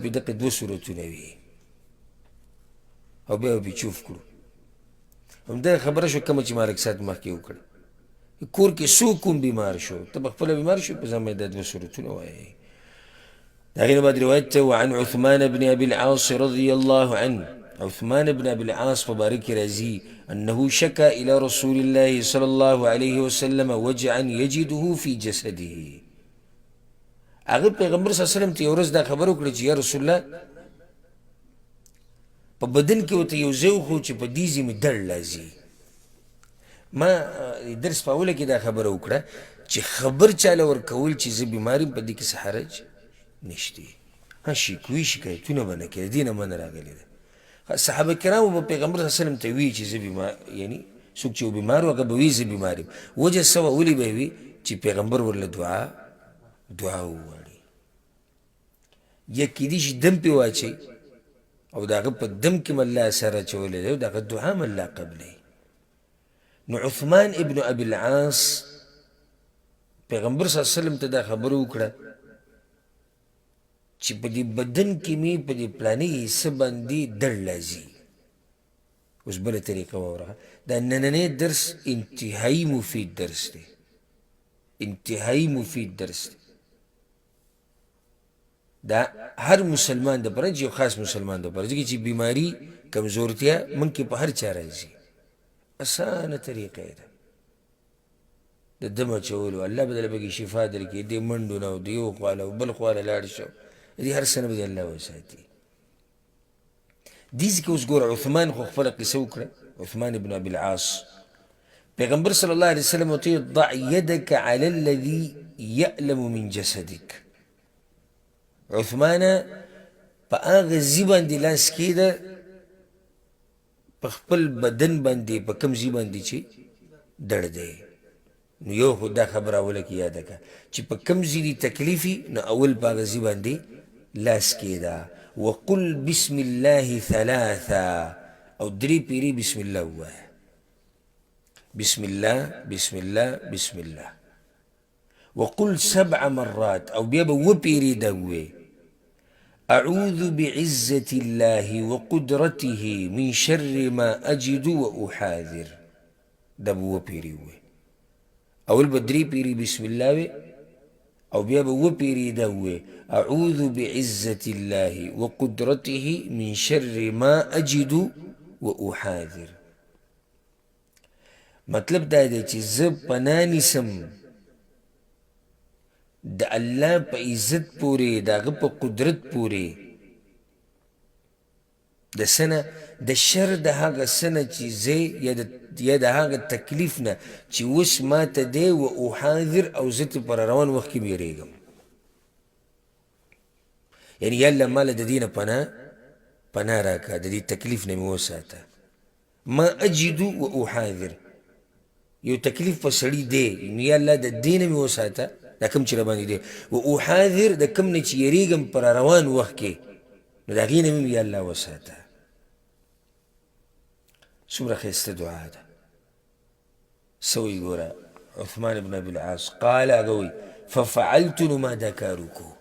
دقه دوه صورتونه وي او بیا به چوف کړو. همدا خبره شو کومه چې مالک صاحب مخکې وکړه. کور کې څوک کوم بیمار شو ته به خپله بیمار شو په ځان باندې دا دوه صورتونه وایي. د هغې نه بعد روایت ته وعن عثمان بن ابي العاص رضي الله عنه، عثمان بن ابي العاص مبارک راضي انه شكا الى رسول الله صلى الله عليه وسلم وجعا يجده في جسده. هغه پیغمبر صلی الله علیه وسلم ته یو ورځ دا خبر وکړه چې یا رسول الله په بدن کې ورته یو ځای وخو چې په دې ځای مې درد راځي. ما درس په اوله کې دا خبره وکړه چې خبر چاله ورکول چې زه بیمار یم په دې کې څه حرج نشته. ها شکوي شکایتونه به نه کوې، د دې نه منع راغلې ده. صحابه کرامو به پیغمبر صلی الله علیه وسلم ته وي چې زه بیمار، یعنی څوک چې بیمار و هغه به وي زه بیمار یم. وجه څه وه؟ ولې به یې وي چې پیغمبر ورله دعا وغواړي. یا کیدای شي دم پې واچوي او د هغه په دم کې م الله اثر اچولی دی او د هغه دعا م الله قبلوي. نو عثمان ابن ابي العاص پیغمبر صلی الله علیه وسلم ته دا خبره وکړه چې په دې بدن کې مې په دې پلانې حصه باندې درد راځي. اوس بله طریقه واوره، دا نننی درس انتهایی مفید درس دی، انتهایی مفید درس دی. دا هر مسلمان دپاره چې یو خاص مسلمان دپاره، ځکه چې بیماری کمزورتیا موږ کې په هر چا راځي. اسانه طریقه یې ده د دم اچولو. الله به دله پکې شفا درکړي، دې منډو نه او د یو خوا له او بل خوا له لاړ شو، دې هر څه نه به دې الله وساتي. دې ځکه اوس ګوره عثمان خو خپله قصه وکړه، عثمان ابن ابي العاص. پیغمبر صلی الله علیه وسلم ورته ضع یدک علی الذي یألم من جسدک. عثمانه په هغه ځي باندې لاس کېږده په خپل بدن باندې، په کوم ځي باندې چې درد دی. نو یو خو دا خبره اوله کې یاده کړه چې په کوم ځي دي تکلیف وي، نو اول په هغه ځي باندې لاس کېږده. وقل بسم الله ثلاثا، او درې پیرې بسم الله ووایه. بسم الله بسم الله بسم الله. وقل 7 مرات، او بیا به اووه پیرې دا ووایې. أعوذ بعزة الله وقدرته من شر ما أجد وأحاذر. دا به اووه پیرې ووایې. اول به درې پیرې بسم الله وې، او بیا به اووه پیرې دا ووایې أعوذ بعزة الله وقدرته من شر ما أجد وأحاذر. مطلب دا دی چې زه پناه نیسم د الله په عزت پورې، د هغه په قدرت پورې، د څه نه؟ د شر د هغه څه نه چې زه یا د هغه تکلیف نه چې اوس ماته دی، و احاذر، او زه ترې په روان وخت کې بیریږم. یعنی یا الله ماله د دې نه پناه راکړه، د دې تکلیف نه مې وساته. ما اجد و احاذر، یو تکلیف په سړي دی، نو یا الله د دې نه مې وساته، دا کوم چې راباندې دی. و احاذر، د کوم نه چې یریږم په روان وخت کې، نو د هغې نه مې یا الله وساته. څومره ښایسته دعا ده. څه وایي ګوره عثمان بن ابي العاص؟ قال، هغه وایي ففعلت، نو ما دا کار وکړو.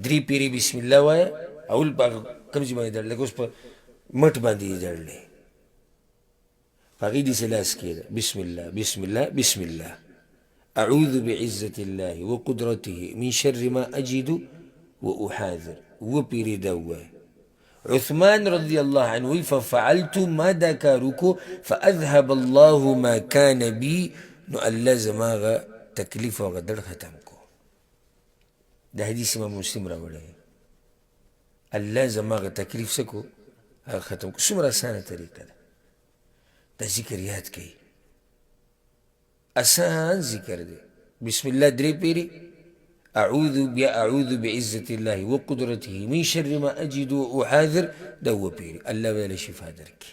درې پیرې بسم الله وایه، اول په کوم ځای باندې درد، لکه اوس په مټ باندې یې درد دی، په هغې داسې لاس کېږده. بسم الله بسم الله بسم الله. أعوذ بعزة الله وقدرته من شر ما أجد وأحاذر. وپیری دا ووایه. عثمان رضی الله عنه ففعلت، ما دا کارو فأذهب الله ما كان بي، نو الله زما هغه تکلیف او هغه درد ختم کو. دا حدیث امام مسلم راوړی. الله زما هغه تکلیف څه کو؟ هغه ختم کو. څومره اسانه طریقه ده. دا ذکر یاد کړئ، اسان ذکر دی. بسم الله درې پیرې، أعوذ بعزة الله وقدرته من شر ما أجد وأحاذر، دا اووه پیرې. الله به له شفا درکړي.